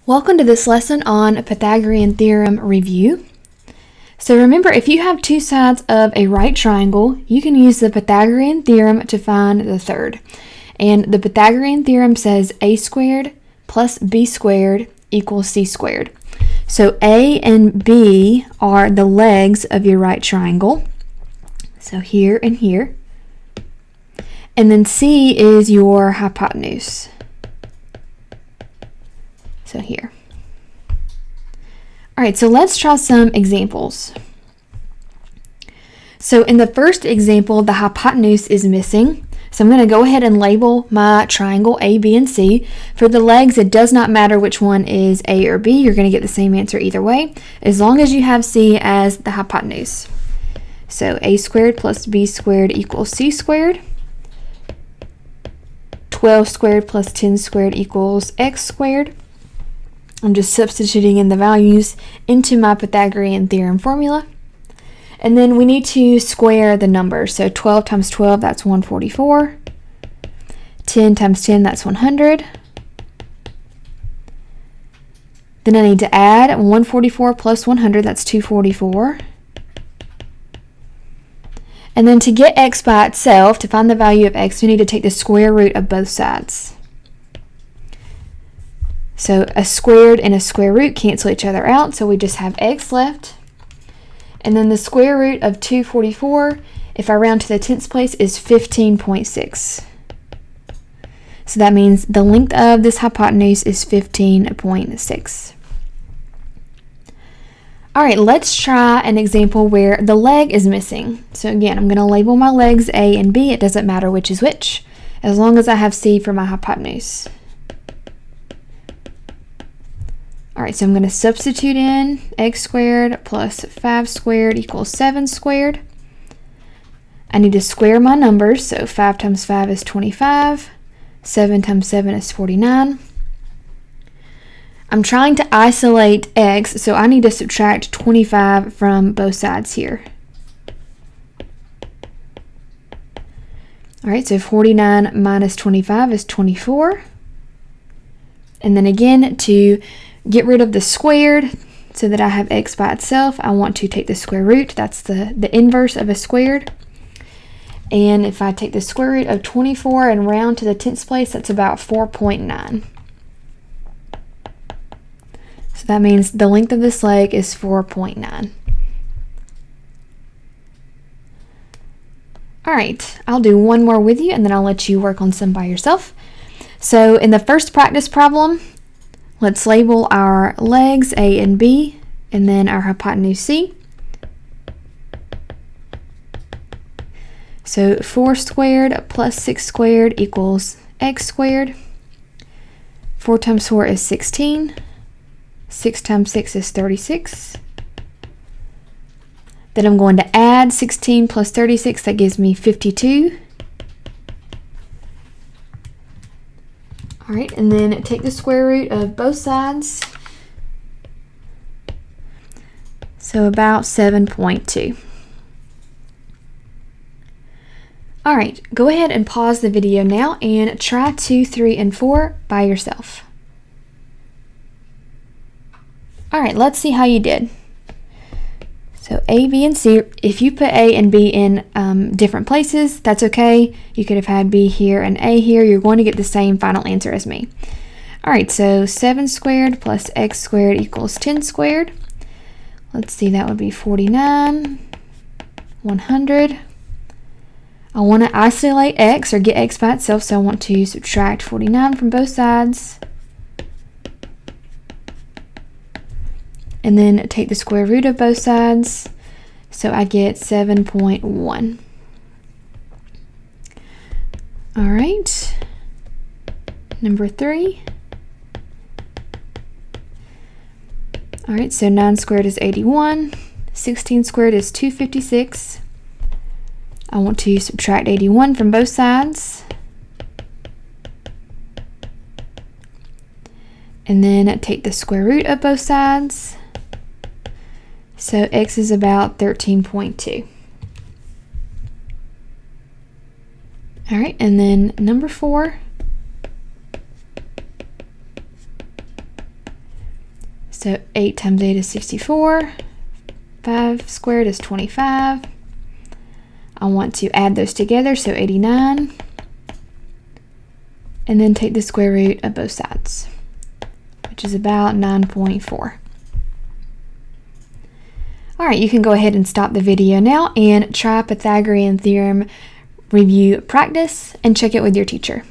Welcome to this lesson on Pythagorean Theorem review. So remember, if you have two sides of a right triangle, you can use the Pythagorean Theorem to find the third. And the Pythagorean Theorem says a squared plus b squared equals c squared. So a and b are the legs of your right triangle. So here and here. And then c is your hypotenuse. So here. All right, so let's try some examples. So in the first example, the hypotenuse is missing. So I'm going to go ahead and label my triangle A, B, and C. For the legs, it does not matter which one is A or B. You're going to get the same answer either way, as long as you have C as the hypotenuse. So A squared plus B squared equals C squared. 12 squared plus 10 squared equals X squared. I'm just substituting in the values into my Pythagorean theorem formula. And then we need to square the numbers. So 12 times 12, that's 144. 10 times 10, that's 100. Then I need to add 144 plus 100, that's 244. And then to get x by itself, to find the value of x, we need to take the square root of both sides. So a squared and a square root cancel each other out, so we just have x left. And then the square root of 244, if I round to the tenths place, is 15.6. So that means the length of this hypotenuse is 15.6. All right, let's try an example where the leg is missing. So again, I'm going to label my legs A and B. It doesn't matter which is which, as long as I have C for my hypotenuse. All right, so I'm going to substitute in x squared plus 5 squared equals 7 squared. I need to square my numbers, so 5 times 5 is 25, 7 times 7 is 49. I'm trying to isolate x, so I need to subtract 25 from both sides here. All right, so 49 minus 25 is 24. And then again, to get rid of the squared so that I have x by itself, I want to take the square root. That's the inverse of a squared. And if I take the square root of 24 and round to the tenths place, that's about 4.9. So that means the length of this leg is 4.9. All right, I'll do one more with you and then I'll let you work on some by yourself. So in the first practice problem, let's label our legs A and B, and then our hypotenuse C. So 4 squared plus 6 squared equals x squared. 4 times 4 is 16. 6 times 6 is 36. Then I'm going to add 16 plus 36, that gives me 52. All right, and then take the square root of both sides. So about 7.2. All right, go ahead and pause the video now and try 2, 3, and 4 by yourself. All right, let's see how you did. So A, B, and C, if you put A and B in different places, that's okay. You could have had B here and A here. You're going to get the same final answer as me. All right, so 7 squared plus x squared equals 10 squared. Let's see, that would be 49, 100. I want to isolate x or get x by itself, so I want to subtract 49 from both sides. And then take the square root of both sides, so I get 7.1. All right, number 3. All right, so 9 squared is 81, 16 squared is 256. I want to subtract 81 from both sides. And then take the square root of both sides. So x is about 13.2. All right, and then number 4. So 8 times 8 is 64. 5 squared is 25. I want to add those together, so 89. And then take the square root of both sides, which is about 9.4. All right, you can go ahead and stop the video now and try Pythagorean Theorem review practice and check it with your teacher.